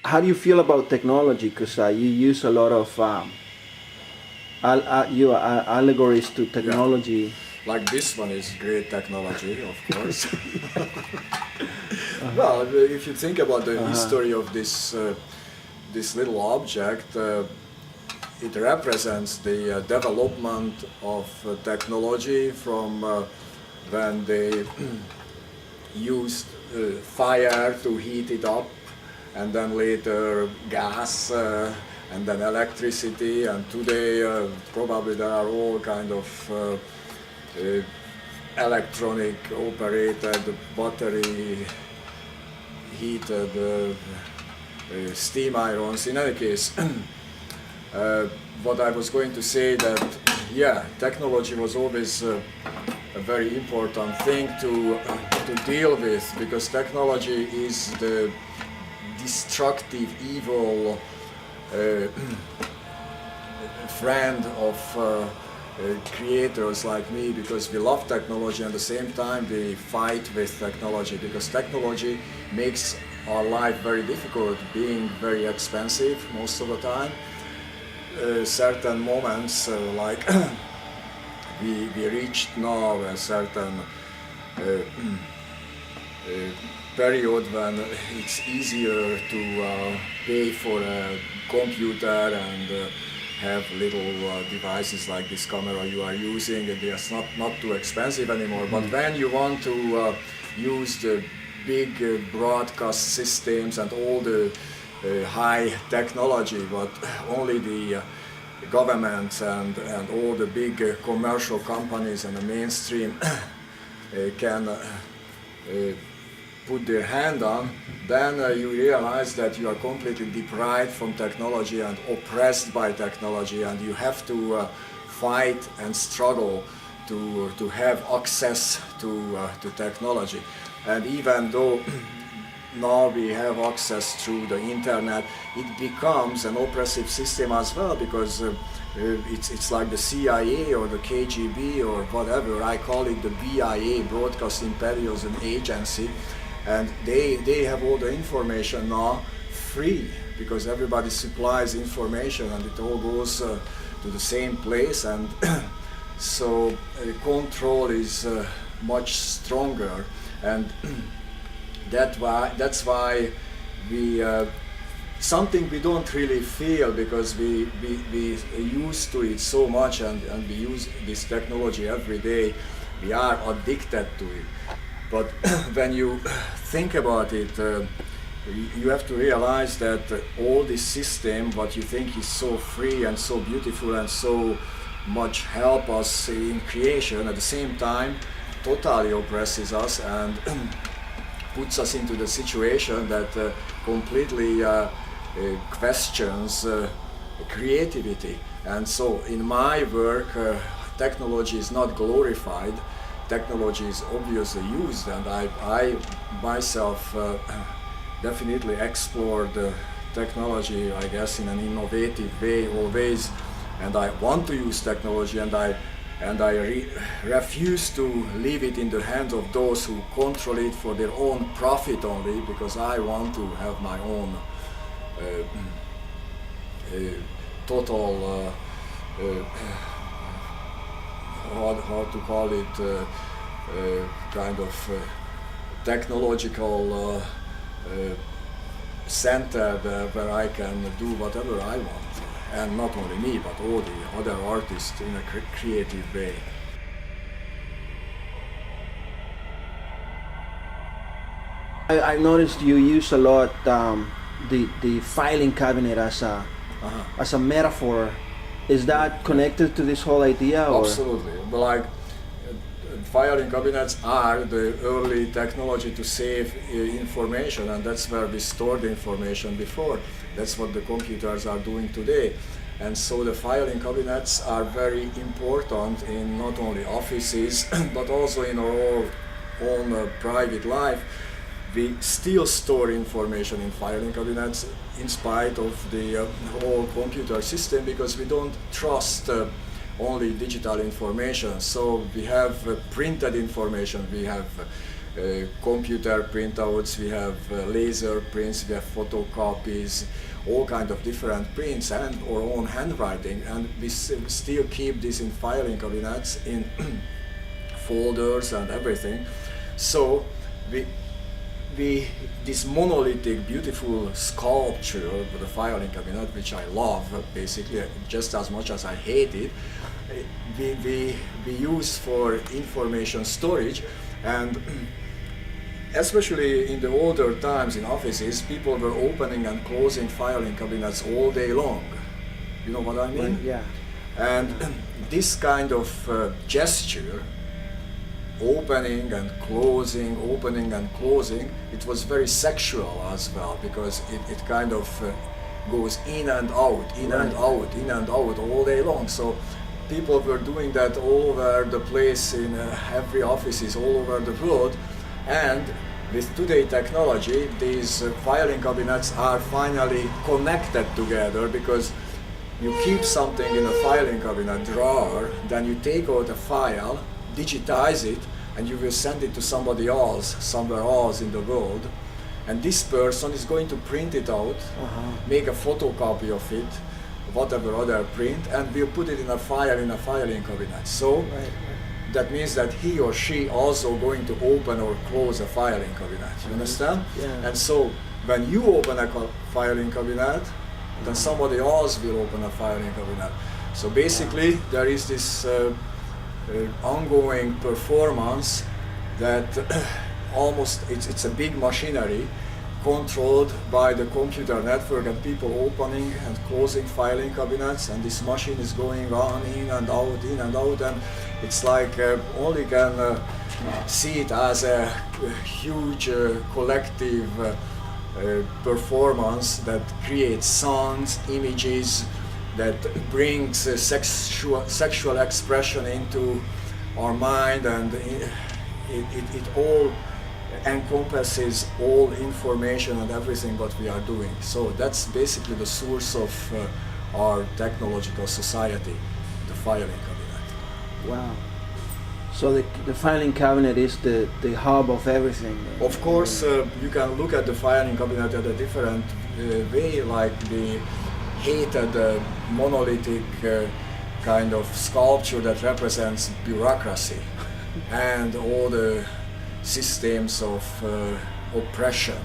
how do you feel about technology? Because you use a lot of allegories to Yeah. technology. Like this one is great technology, of course. Well, if you think about the history of this little object, it represents the development of technology from when they used fire to heat it up, and then later gas, and then electricity, and today probably there are all kind of electronic operated battery heated steam irons. In any case, what I was going to say that, yeah, technology was always a very important thing to deal with, because technology is the destructive, evil friend of creators like me, because we love technology and at the same time we fight with technology, because technology makes our life very difficult, being very expensive most of the time. Certain moments like we reached now a certain period when it's easier to pay for a computer and have little devices like this camera you are using, and it's not too expensive anymore. But when you want to use the big broadcast systems and all the high technology, but only the governments and all the big commercial companies and the mainstream can put their hand on, then you realize that you are completely deprived from technology and oppressed by technology, and you have to fight and struggle to have access to technology. And even though now we have access through the internet, it becomes an oppressive system as well, because it's like the CIA or the KGB or whatever. I call it the BIA, Broadcast Intelligence Agency, and they have all the information now free, because everybody supplies information and it all goes to the same place, and so control is much stronger, and that's why we something we don't really feel, because we used to it so much, and we use this technology every day. We are addicted to it. But when you think about it, you have to realize that all this system, what you think is so free and so beautiful and so much help us in creation, at the same time totally oppresses us and puts us into the situation that completely questions creativity. And so in my work, technology is not glorified. Technology is obviously used, and I myself definitely explored technology, I guess, in an innovative way always, and I want to use technology, and I refuse to leave it in the hands of those who control it for their own profit only, because I want to have my own total how to call it, kind of technological center where I can do whatever I want, and not only me but all the other artists in a creative way. I noticed you use a lot the filing cabinet as a metaphor. Is that connected to this whole idea? Or? Absolutely. But like filing cabinets are the early technology to save information, and that's where we stored the information before. That's what the computers are doing today. And so the filing cabinets are very important in not only offices but also in our own private life. We still store information in filing cabinets in spite of the whole computer system, because we don't trust only digital information. So we have printed information, we have computer printouts, we have laser prints, we have photocopies, all kind of different prints and our own handwriting, and we still keep this in filing cabinets in folders and everything. So this monolithic, beautiful sculpture of the filing cabinet, which I love basically just as much as I hate it, we use for information storage. And especially in the older times in offices, people were opening and closing filing cabinets all day long. You know what I mean? Right, yeah. And this kind of gesture, opening and closing, it was very sexual as well, because it kind of goes in and out, in and out, in and out all day long. So people were doing that all over the place in every offices all over the world. And with today's technology, these filing cabinets are finally connected together, because you keep something in a filing cabinet drawer, then you take out a file, digitize it, and you will send it to somebody else, somewhere else in the world. And this person is going to print it out, make a photocopy of it, whatever other print, and we'll put it in a file in a filing cabinet. So that means that he or she also going to open or close a filing cabinet. You understand? Yeah. And so when you open a filing cabinet, then somebody else will open a filing cabinet. So basically there is this ongoing performance that almost it's a big machinery controlled by the computer network, and people opening and closing filing cabinets, and this machine is going on in and out, and it's like only can see it as a huge collective performance that creates sounds, images, that brings sexual expression into our mind, and it all encompasses all information and everything what we are doing. So that's basically the source of our technological society, the filing cabinet. Wow. So the filing cabinet is the hub of everything. Of course, you can look at the filing cabinet at a different way, like the hated monolithic kind of sculpture that represents bureaucracy and all the systems of oppression,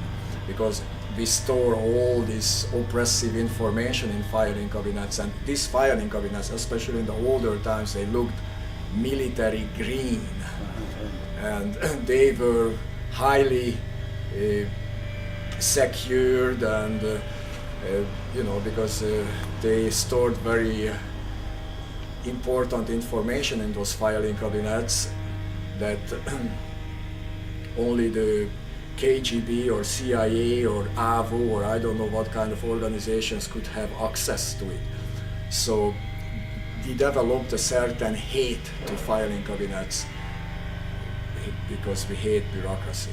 because we store all this oppressive information in filing cabinets, and these filing cabinets, especially in the older times, they looked military green, and they were highly secured, and because they stored very important information in those filing cabinets that only the KGB or CIA or AVO or I don't know what kind of organizations could have access to it. So we developed a certain hate to filing cabinets because we hate bureaucracy.